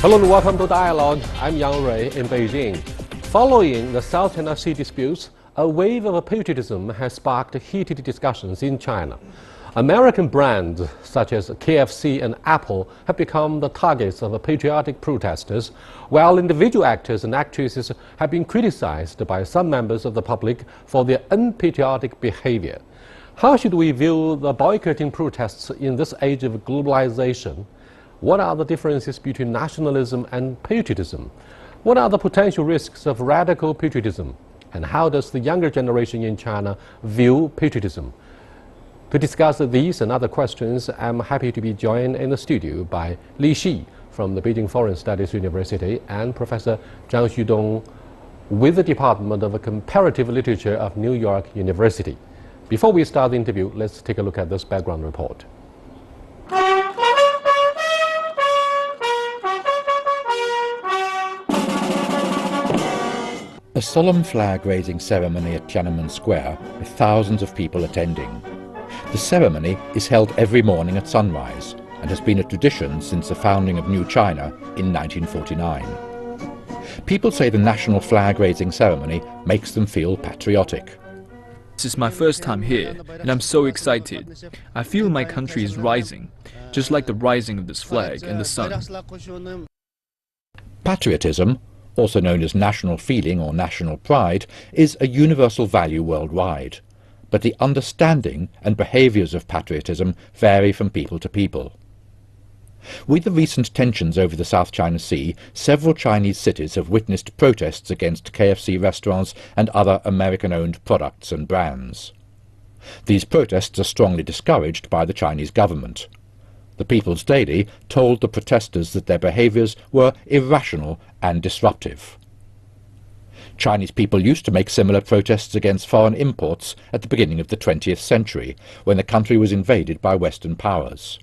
Hello and welcome to Dialogue. I'm Yang Rui in Beijing. Following the South China Sea disputes, a wave of patriotism has sparked heated discussions in China. American brands such as KFC and Apple have become the targets of patriotic protesters, while individual actors and actresses have been criticized by some members of the public for their unpatriotic behavior. How should we view the boycotting protests in this age of globalization? What are the differences between nationalism and patriotism? What are the potential risks of radical patriotism? And how does the younger generation in China view patriotism? To discuss these and other questions, I'm happy to be joined in the studio by Li Xi from the Beijing Foreign Studies University and Professor Zhang Xudong with the Department of Comparative Literature of New York University. Before we start the interview, let's take a look at this background report. A solemn flag-raising ceremony at Tiananmen Square with thousands of people attending. The ceremony is held every morning at sunrise and has been a tradition since the founding of New China in 1949. People say the national flag-raising ceremony makes them feel patriotic. This is my first time here, and I'm so excited. I feel my country is rising, just like the rising of this flag and the sun. Patriotism, also known as national feeling or national pride, is a universal value worldwide. But the understanding and behaviours of patriotism vary from people to people. With the recent tensions over the South China Sea, several Chinese cities have witnessed protests against KFC restaurants and other American-owned products and brands. These protests are strongly discouraged by the Chinese government. The People's Daily told the protesters that their behaviours were irrational and disruptive. Chinese people used to make similar protests against foreign imports at the beginning of the 20th century, when the country was invaded by Western powers.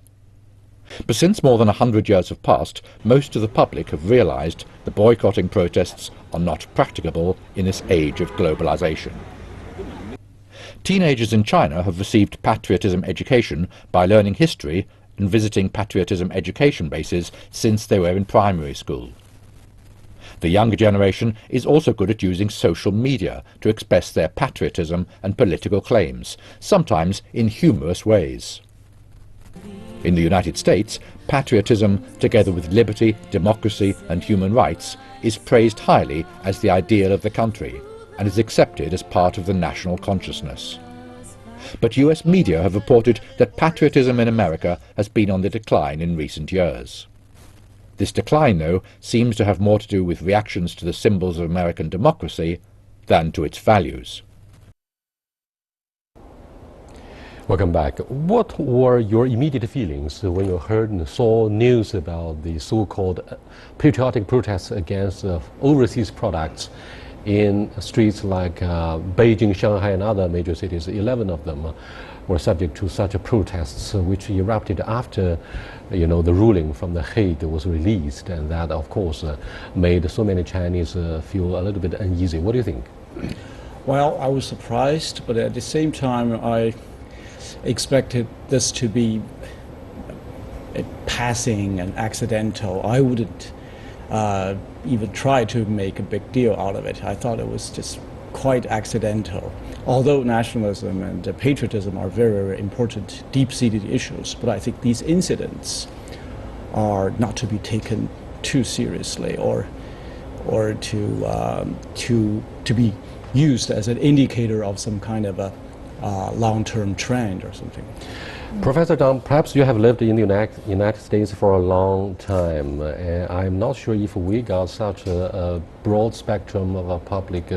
But since more than 100 years have passed, most of the public have realised the boycotting protests are not practicable in this age of globalization. Teenagers in China have received patriotism education by learning history and visiting patriotism education bases since they were in primary school. The younger generation is also good at using social media to express their patriotism and political claims, sometimes in humorous ways. In the United States, patriotism, together with liberty, democracy and human rights, is praised highly as the ideal of the country and is accepted as part of the national consciousness. But US media have reported that patriotism in America has been on the decline in recent years. This decline, though, seems to have more to do with reactions to the symbols of American democracy than to its values. Welcome back. What were your immediate feelings when you heard and saw news about the so-called patriotic protests against overseas products in streets like Beijing, Shanghai and other major cities? 11 of them were subject to such protests, which erupted after the ruling from The Hague was released, and that of course made so many Chinese feel a little bit uneasy. What do you think? Well, I was surprised, but at the same time I expected this to be passing and accidental. I wouldn't even try to make a big deal out of it. I thought it was just quite accidental. Although nationalism and patriotism are very, very important, deep-seated issues, but I think these incidents are not to be taken too seriously or to be used as an indicator of some kind of a long-term trend or something. Professor Zhang, perhaps you have lived in the United States for a long time. I'm not sure if we got such a broad spectrum of public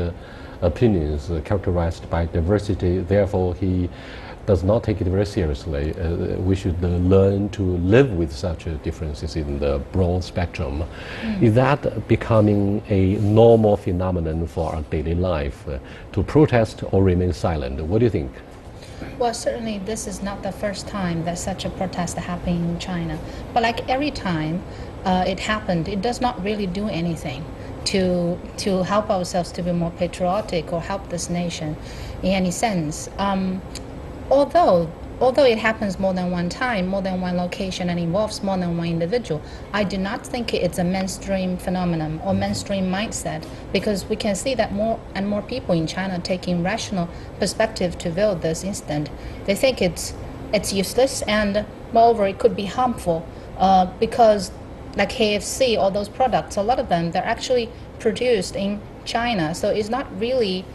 opinions characterized by diversity. Therefore, he does not take it very seriously. We should learn to live with such differences in the broad spectrum. Is that becoming a normal phenomenon for our daily life, to protest or remain silent? What do you think? Well, certainly this is not the first time that such a protest happened in China. But like every time it happened, it does not really do anything to help ourselves to be more patriotic or help this nation in any sense. Although although it happens more than one time, more than one location, and involves more than one individual, I do not think it's a mainstream phenomenon or mainstream mindset, because we can see that more and more people in China are taking rational perspective to view this incident. They think it's useless, and moreover, it could be harmful because like KFC, all those products, a lot of them, they're actually produced in China. So it's not really,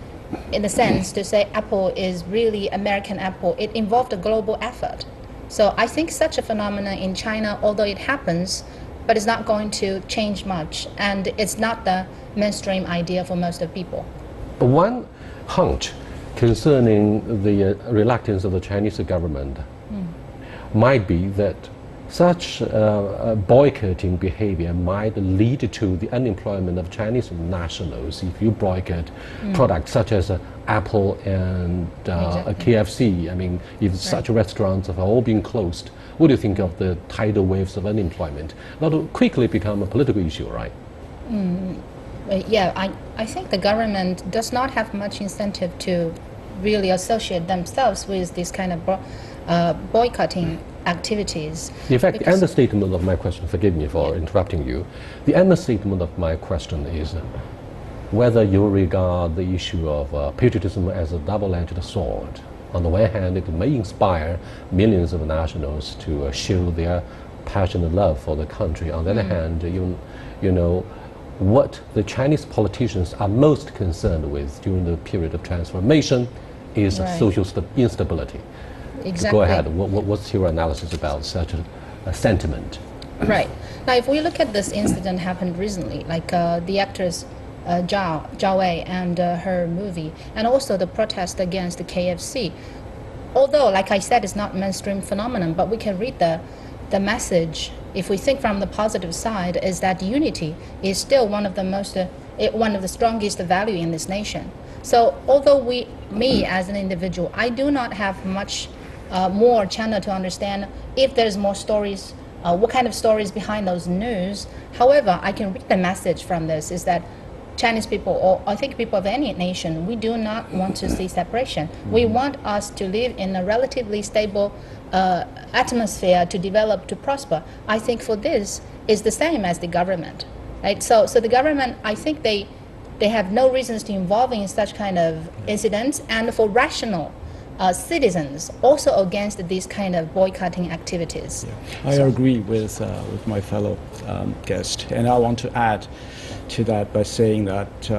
in a sense, to say Apple is really American Apple. It involved a global effort. So I think such a phenomenon in China, although it happens, but it's not going to change much, and it's not the mainstream idea for most of people. One hunch concerning the reluctance of the Chinese government might be that such boycotting behavior might lead to the unemployment of Chinese nationals if you boycott products such as Apple and KFC. I mean, if such restaurants have all been closed, what do you think of the tidal waves of unemployment? That will quickly become a political issue, right? Yeah, I think the government does not have much incentive to really associate themselves with this kind of boycotting activities. In fact, the understatement of my question, forgive me for interrupting you, the understatement of my question is whether you regard the issue of patriotism as a double-edged sword. On the one hand, it may inspire millions of nationals to show their passion and love for the country. On the other hand, you know, what the Chinese politicians are most concerned with during the period of transformation is social instability. Exactly. Go ahead. What's your analysis about such a sentiment? Right. Now, if we look at this incident happened recently, like the actress Zhao Wei and her movie, and also the protest against the KFC, although, like I said, it's not a mainstream phenomenon, but we can read the message. If we think from the positive side, is that unity is still one of the strongest value in this nation. So although me as an individual, I do not have much more channel to understand if there's more stories, what kind of stories behind those news. However, I can read the message from this is that Chinese people, or I think people of any nation, we do not want to see separation. We want us to live in a relatively stable atmosphere, to develop, to prosper. I think for this is the same as the government, right? So the government, I think they have no reasons to involve in such kind of incidents, and for rational citizens also against these kind of boycotting activities. Yeah. I agree with my fellow guest, and I want to add to that by saying that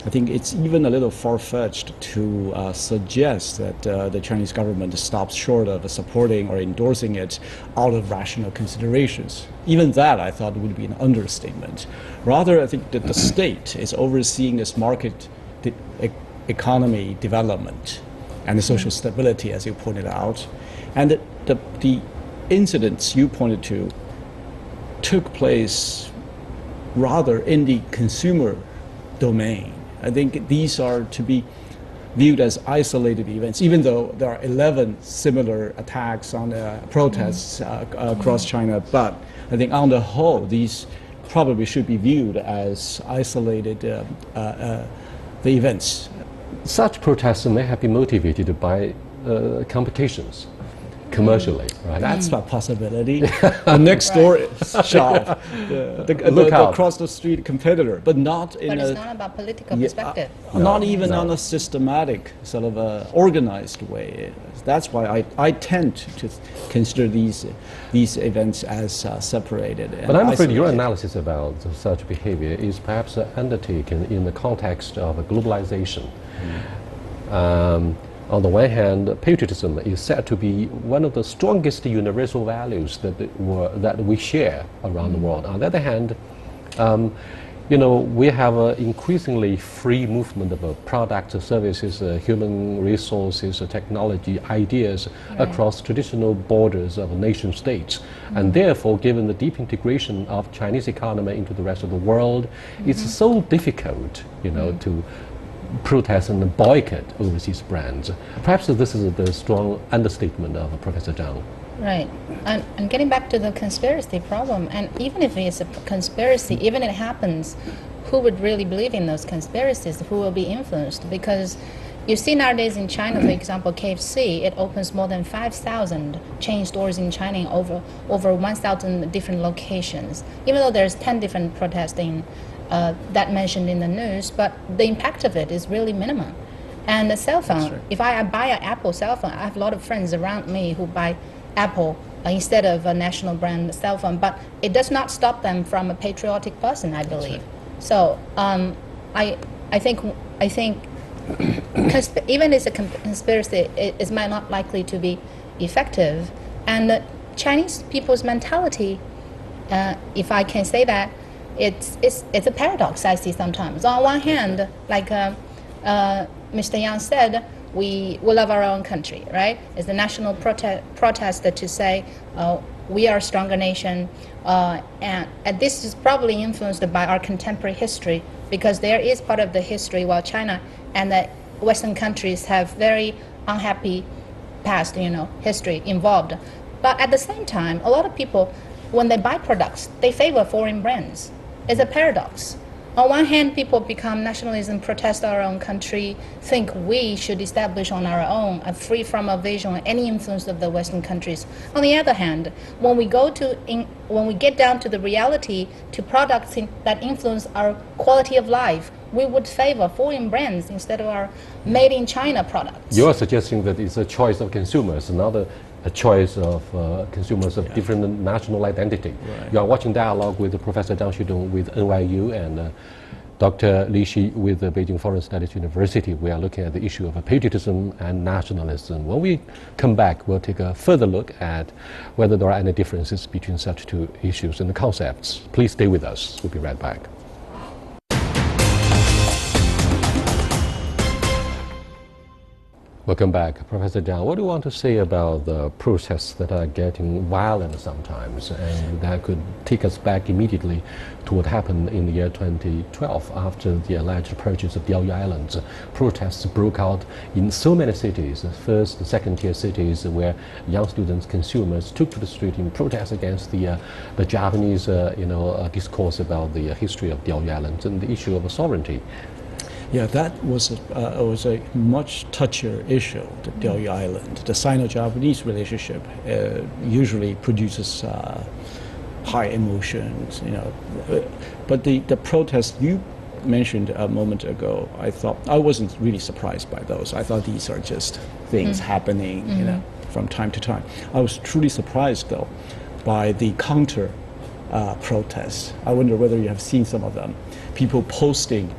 I think it's even a little far-fetched to suggest that the Chinese government stops short of supporting or endorsing it out of rational considerations. Even that, I thought, would be an understatement. Rather, I think that the state is overseeing this market economy development and the social stability, as you pointed out. And the incidents you pointed to took place rather in the consumer domain. I think these are to be viewed as isolated events, even though there are 11 similar attacks on protests across China. But I think on the whole, these probably should be viewed as isolated the events. Such protests may have been motivated by competitions commercially, right? That's a possibility. The next door shop, the across the street competitor, but not in But it's not about political perspective. Not even on a systematic, sort of organized way. That's why I tend to consider these events as separated. But I'm afraid isolated. your analysis about such behavior is perhaps undertaken in the context of globalization. On the one hand, patriotism is said to be one of the strongest universal values that we share around the world. On the other hand, we have an increasingly free movement of products, services, human resources, technology, ideas across traditional borders of nation states. And therefore, given the deep integration of Chinese economy into the rest of the world, it's so difficult, to protest and boycott overseas brands. Perhaps this is the strong understatement of Professor Zhang. Right. And getting back to the conspiracy problem, and even if it's a conspiracy, even if it happens, who would really believe in those conspiracies? Who will be influenced? Because You see nowadays in China, for example, KFC, it opens more than 5,000 chain stores in China in over 1,000 different locations. Even though there's 10 different protesting that mentioned in the news, but the impact of it is really minimum. And the cell phone, right. If I buy an Apple cell phone, I have a lot of friends around me who buy Apple instead of a national brand cell phone, but it does not stop them from a patriotic person, I believe. Right. So I think even as a conspiracy, it might not likely to be effective. And Chinese people's mentality, if I can say that, it's a paradox I see sometimes. On one hand, like Mr. Yang said, we love our own country, right? It's a national protest to say we are a stronger nation, and this is probably influenced by our contemporary history, because there is part of the history while China and the Western countries have very unhappy past, history involved. But at the same time, a lot of people, when they buy products, they favor foreign brands. It's a paradox. On one hand, people become nationalism, protest our own country, think we should establish on our own, free from invasion or any influence of the Western countries. On the other hand, when we get down to the reality, to products that influence our quality of life, we would favor foreign brands instead of our made in China products. You are suggesting that it's a choice of consumers, not a choice of consumers of different national identity. Right. You are watching Dialogue with Professor Zhang Xudong with NYU and Dr. Li Xi with the Beijing Foreign Studies University. We are looking at the issue of patriotism and nationalism. When we come back, we'll take a further look at whether there are any differences between such two issues and the concepts. Please stay with us. We'll be right back. Welcome back. Professor Zhang, what do you want to say about the protests that are getting violent sometimes, and that could take us back immediately to what happened in the year 2012 after the alleged purchase of Diaoyu Islands? Protests broke out in so many cities, first and second-tier cities, where young students, consumers took to the street in protest against the Japanese discourse about the history of Diaoyu Islands and the issue of sovereignty. Yeah, that was a much touchier issue, the Diaoyu Island. The Sino-Japanese relationship usually produces high emotions, But the protest you mentioned a moment ago, I wasn't really surprised by those. I thought these are just things happening, from time to time. I was truly surprised, though, by the counter protests. I wonder whether you have seen some of them. People posting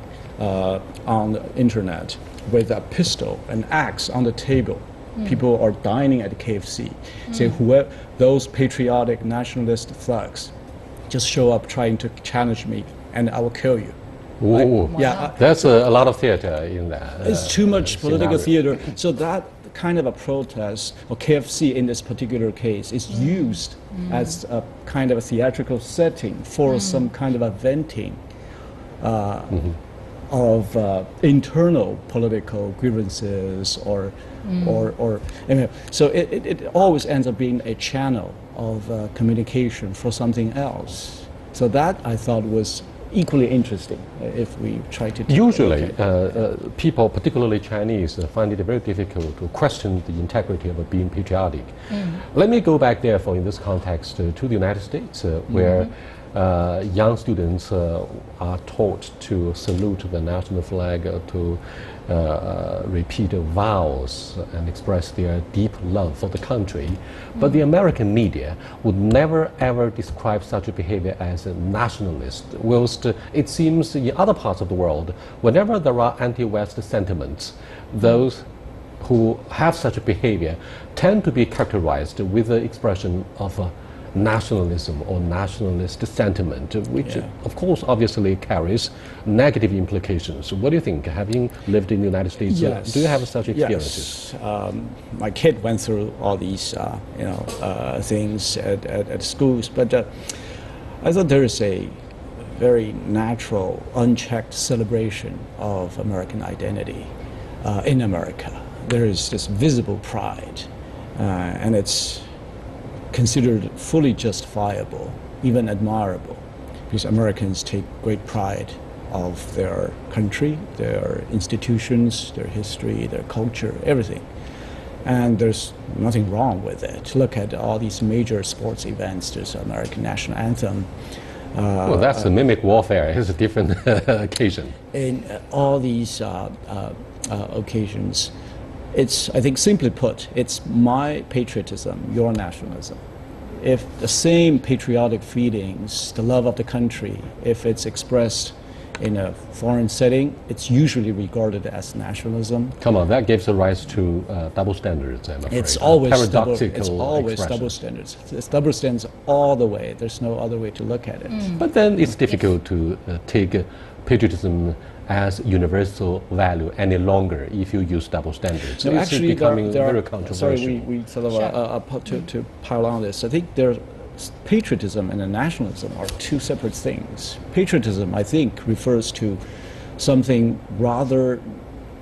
on the internet with a pistol, an axe on the table. People are dining at KFC. Say, whoever those patriotic nationalist thugs just show up trying to challenge me, and I will kill you. Ooh, yeah, that's a lot of theater in that. It's too much political theater. So that kind of a protest, or KFC in this particular case, is used as a kind of a theatrical setting for some kind of a venting of internal political grievances or so it always ends up being a channel of communication for something else. So that I thought was equally interesting if we try to... Usually, people, particularly Chinese, find it very difficult to question the integrity of being patriotic. Let me go back, therefore, in this context to the United States, where young students are taught to salute the national flag, to repeat vows and express their deep love for the country. But the American media would never ever describe such a behavior as a nationalist, whilst it seems in other parts of the world, whenever there are anti-West sentiments, those who have such a behavior tend to be characterized with the expression of nationalism or nationalist sentiment, which of course obviously carries negative implications. What do you think, having lived in the United States? Yes. Do you have such experiences? Yes. My kid went through all these things at schools, but I thought there is a very natural, unchecked celebration of American identity in America. There is this visible pride, and it's considered fully justifiable, even admirable, because Americans take great pride of their country, their institutions, their history, their culture, everything. And there's nothing wrong with it. Look at all these major sports events. There's American national anthem. Well, that's a mimic warfare. It's a different occasion. In all these occasions, it's, I think, simply put, it's my patriotism, your nationalism. If the same patriotic feelings, the love of the country, if it's expressed in a foreign setting, it's usually regarded as nationalism. Come on, that gives rise to double standards, I'm afraid. It's always paradoxical double standards. It's double standards all the way. There's no other way to look at it. But then it's difficult to take patriotism as universal value any longer if you use double standards. So it's actually, becoming there are, very controversial. sorry, we sort of to pile on this. I think patriotism and nationalism are two separate things. Patriotism, I think, refers to something rather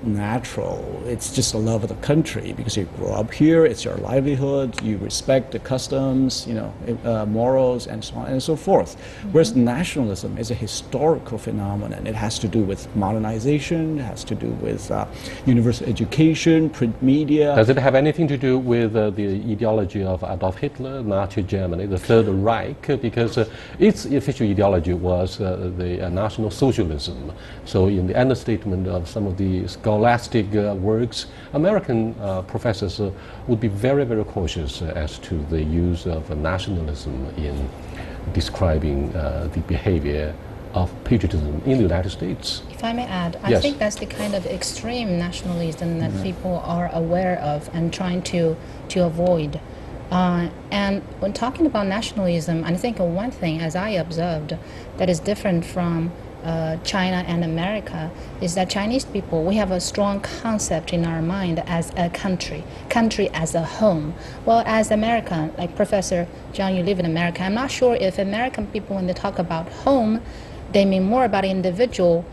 natural. It's just a love of the country because you grew up here, it's your livelihood, you respect the customs, morals, and so on and so forth. Whereas nationalism is a historical phenomenon. It has to do with modernization, it has to do with universal education, print media. Does it have anything to do with the ideology of Adolf Hitler, Nazi Germany, the Third Reich? Because its official ideology was the National Socialism. So in the understatement of some of the scholastic works, American professors would be very, very cautious as to the use of nationalism in describing the behavior of patriotism in the United States. If I may add, Yes. I think that's the kind of extreme nationalism that people are aware of and trying to avoid. And when talking about nationalism, I think one thing, as I observed, that is different from China and America is that Chinese people, we have a strong concept in our mind as a country as a home. Well, as American, like Professor John, you live in America, I'm not sure if American people, when they talk about home, they mean more about individual,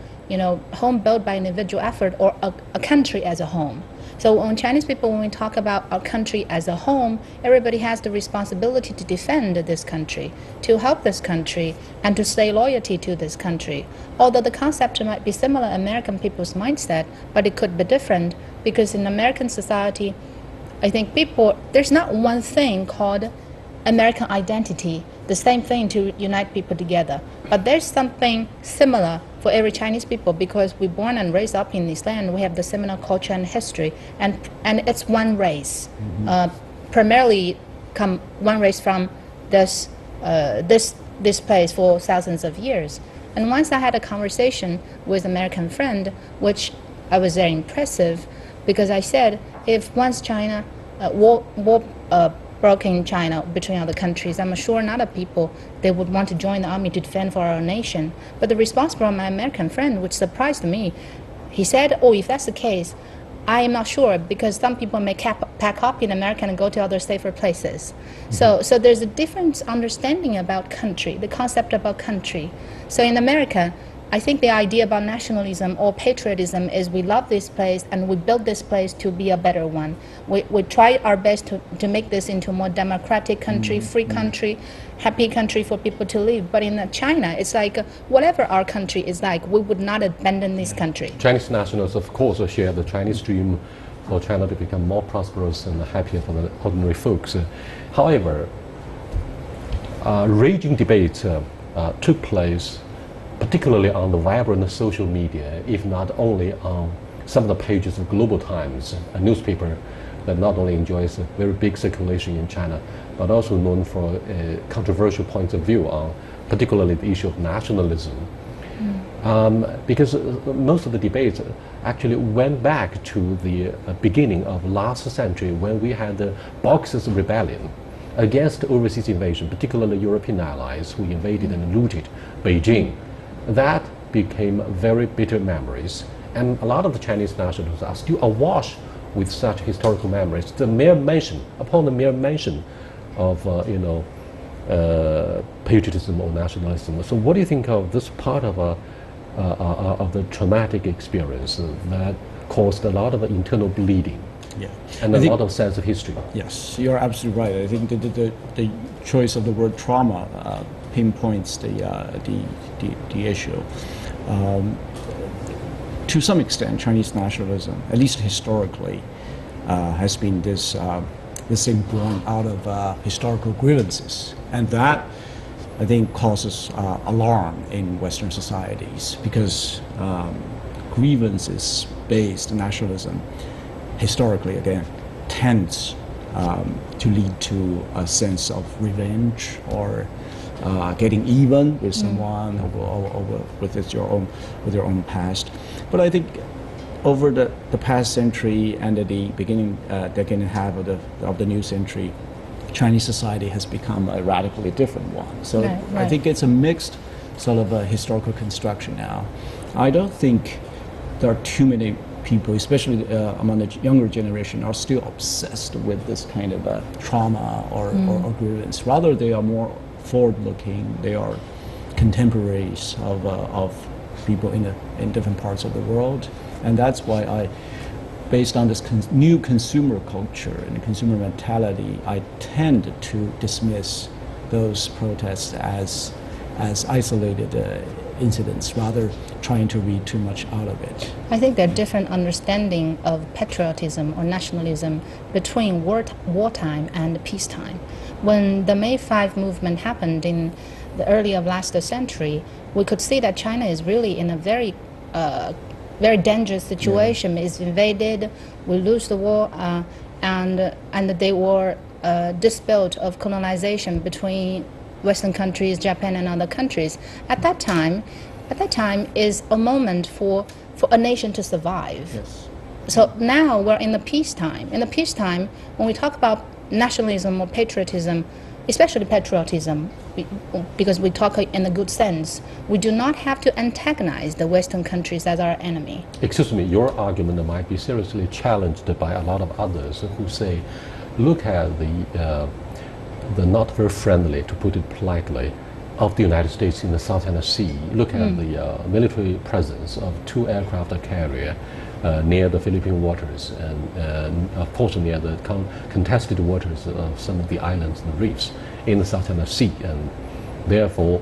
home built by individual effort, or a country as a home. So when Chinese people, when we talk about our country as a home, everybody has the responsibility to defend this country, to help this country, and to stay loyalty to this country. Although the concept might be similar in American people's mindset, but it could be different because in American society, I think there's not one thing called American identity, the same thing to unite people together. But there's something similar for every Chinese people because we're born and raised up in this land. We have the similar culture and history, and it's one race. Primarily, one race from this place for thousands of years. And once I had a conversation with an American friend, which I was very impressive, because I said, if once China war broke in China between other countries, I'm sure not a people, they would want to join the army to defend for our nation. But the response from my American friend, which surprised me, he said, if that's the case, I am not sure because some people may pack up in America and go to other safer places. So there's a different understanding about country, the concept about country. So in America, I think the idea about nationalism or patriotism is we love this place and we build this place to be a better one. We try our best to make this into a more democratic country, free country, happy country for people to live. But in China, it's like whatever our country is like, we would not abandon this country. Chinese nationals, of course, share the Chinese dream for China to become more prosperous and happier for the ordinary folks. However, raging debates took place particularly on the vibrant social media, if not only on some of the pages of Global Times, a newspaper that not only enjoys a very big circulation in China, but also known for controversial points of view on particularly the issue of nationalism. Because most of the debates actually went back to the beginning of last century when we had the Boxers' Rebellion against overseas invasion, particularly European allies who invaded and looted Beijing. That became very bitter memories, and a lot of the Chinese nationals are still awash with such historical memories. The mere mention of patriotism or nationalism. So, what do you think of this part of the traumatic experience that caused a lot of internal bleeding? Yeah. And a lot of sense of history. Yes, you're absolutely right. I think the choice of the word trauma pinpoints the issue. to some extent, Chinese nationalism, at least historically, has been this thing born out of historical grievances, and that I think causes alarm in Western societies because grievances-based nationalism, historically again, tends to lead to a sense of revenge or getting even with someone over with your own past. But I think over the past century and at the beginning decade and a half of the new century, Chinese society has become a radically different one. So right. I think it's a mixed sort of a historical construction now. I don't think there are too many people, especially among the younger generation, are still obsessed with this kind of trauma or grievance. Rather, they are more forward-looking. They are contemporaries of people in different parts of the world, and that's why based on this new consumer culture and consumer mentality, I tend to dismiss those protests as isolated incidents, rather trying to read too much out of it. I think there are different understanding of patriotism or nationalism between wartime and peacetime. When the May 5 movement happened in the early of last century, we could see that China is really in a very dangerous situation. It's invaded, we lose the war, and they were dispute of colonization between Western countries, Japan, and other countries. At that time is a moment for a nation to survive. Yes. So now we're in the peacetime. In the peacetime, when we talk about nationalism or patriotism, especially patriotism, because we talk in a good sense, we do not have to antagonize the Western countries as our enemy. Excuse me, your argument might be seriously challenged by a lot of others who say, look at the not very friendly, to put it politely, of the United States in the South China Sea. Look at the military presence of 2 aircraft carrier near the Philippine waters and of course near the contested waters of some of the islands and reefs in the South China Sea. And therefore,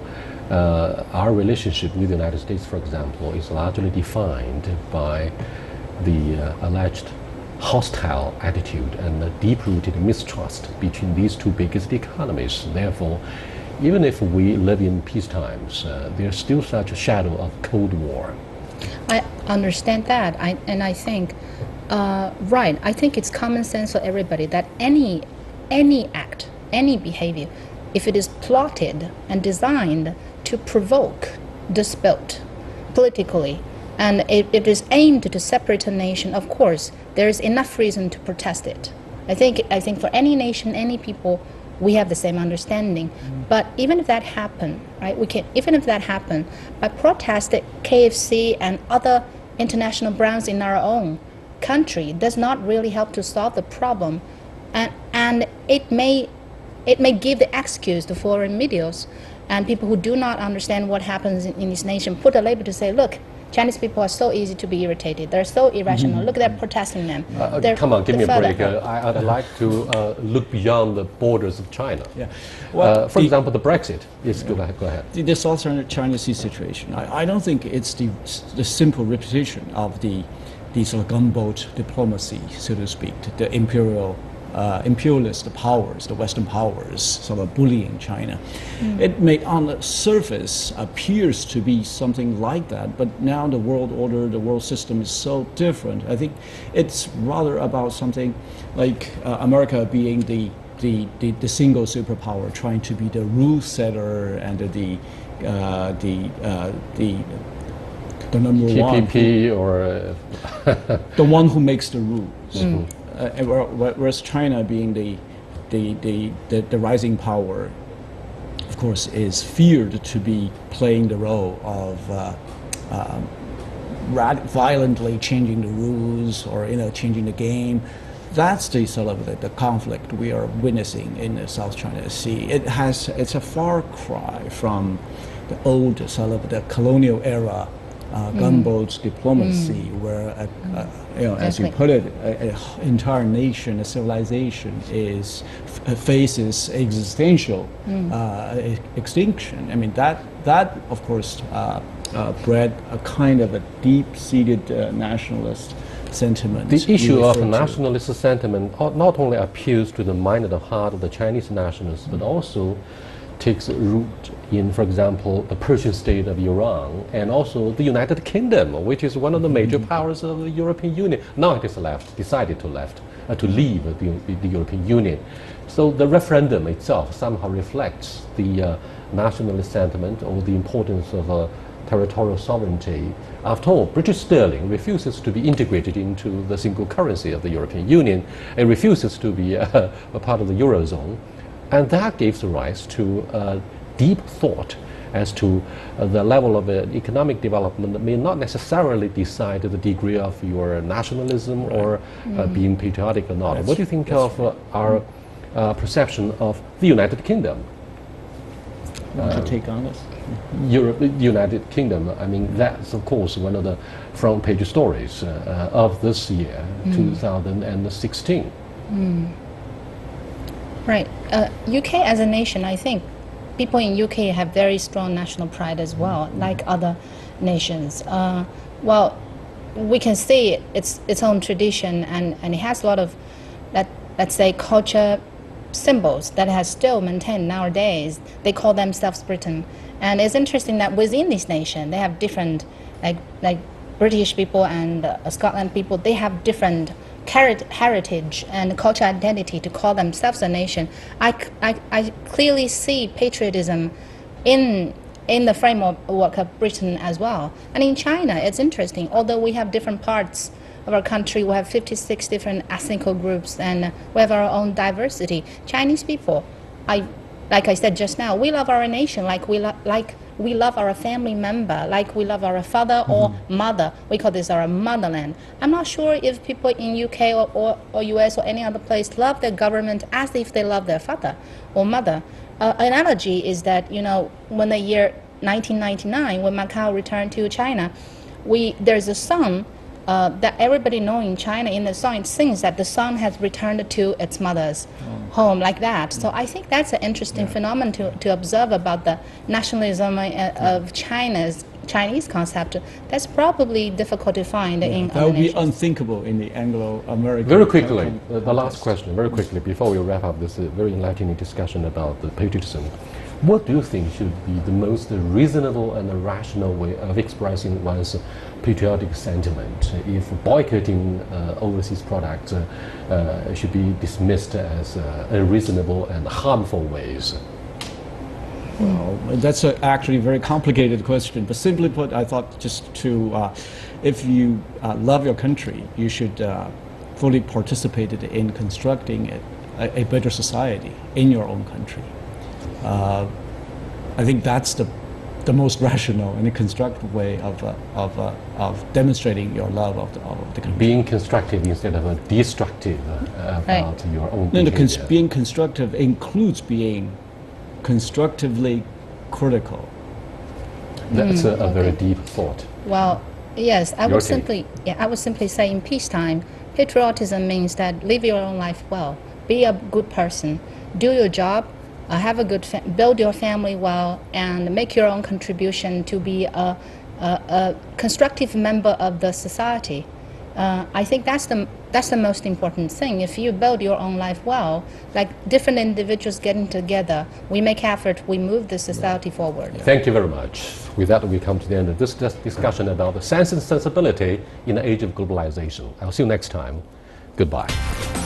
our relationship with the United States, for example, is largely defined by the alleged hostile attitude and the deep-rooted mistrust between these 2 biggest economies. Therefore, even if we live in peace times, there's still such a shadow of Cold War. I understand that, and I think, right, I think it's common sense for everybody that any act, any behavior, if it is plotted and designed to provoke dispute politically, and it is aimed to separate a nation, of course, there is enough reason to protest it. I think for any nation, any people, we have the same understanding. But even if that happened, right, even if that happened, by protesting KFC and other international brands in our own country does not really help to solve the problem, and it may give the excuse to foreign medias and people who do not understand what happens in this nation, put a label to say, look, Chinese people are so easy to be irritated. They're so irrational. Look at them protesting them. Come on, give me a break. I'd like to look beyond the borders of China. Yeah. Well, for example, the Brexit. Yes, go ahead. The South China Sea situation, I don't think it's the simple repetition of the sort of gunboat diplomacy, so to speak, the imperialist powers, the Western powers, sort of bullying China. It may, on the surface, appears to be something like that, but now the world order, the world system is so different. I think it's rather about something like America being the single superpower, trying to be the rule setter and the number one. TPP or the one who makes the rules. Whereas China, being the rising power, of course, is feared to be playing the role of violently changing the rules or changing the game. That's the sort of the conflict we are witnessing in the South China Sea. It's a far cry from the old sort of the colonial era gunboat diplomacy, where as you put it, an entire nation, a civilization faces existential extinction. I mean, that, of course, bred a kind of a deep-seated nationalist sentiment. The issue of nationalist sentiment not only appeals to the mind and the heart of the Chinese nationalists, but also takes root in, for example, the Persian state of Iran and also the United Kingdom, which is one of the major powers of the European Union. Now it is decided to leave the European Union. So the referendum itself somehow reflects the nationalist sentiment or the importance of territorial sovereignty. After all, British sterling refuses to be integrated into the single currency of the European Union. It refuses to be a part of the Eurozone. And that gives rise to deep thought as to the level of economic development that may not necessarily decide the degree of your nationalism or being patriotic or not. What do you think of our perception of the United Kingdom? To take on this? United Kingdom, I mean, that's of course one of the front page stories of this year, 2016. Right. UK as a nation, I think people in UK have very strong national pride as well, like other nations. Well, we can see its own tradition, and it has a lot of, let's say, culture symbols that has still maintained nowadays. They call themselves Britain. And it's interesting that within this nation, they have different, like British people and Scotland people, they have different heritage and cultural identity to call themselves a nation. I clearly see patriotism in the framework of Britain as well. And in China, it's interesting. Although we have different parts of our country, we have 56 different ethnic groups, and we have our own diversity. Chinese people, like I said just now, we love our nation like we love our family member, like we love our father or mother. We call this our motherland. I'm not sure if people in UK or US or any other place love their government as if they love their father or mother. Analogy is that, you know, when the year 1999, when Macau returned to China, there's a song that everybody knows in China. In the song, it sings that the son has returned to its mother's home, like that. So I think that's an interesting phenomenon to observe about the nationalism of Chinese concept. That's probably difficult to find in that other would be nations. unthinkable in the Anglo-American. Very quickly, the last question, very quickly, before we wrap up this very enlightening discussion about the patriotism. What do you think should be the most reasonable and rational way of expressing one's patriotic sentiment if boycotting overseas products should be dismissed as unreasonable and harmful ways? Well, that's actually a very complicated question, but simply put, I thought just to, if you love your country, you should fully participate in constructing a better society in your own country. I think that's the most rational and constructive way of demonstrating your love of the country. Being constructive instead of destructive about your own behavior. Being constructive includes being constructively critical. That's a very deep thought. Well, yes, I would simply say in peacetime, patriotism means that live your own life well, be a good person, do your job, have a good build your family well, and make your own contribution to be a constructive member of the society. I think that's the most important thing. If you build your own life well, like different individuals getting together, we make effort, we move the society forward. Thank you very much. With that, we come to the end of this discussion about the sense and sensibility in the age of globalization. I'll see you next time. Goodbye.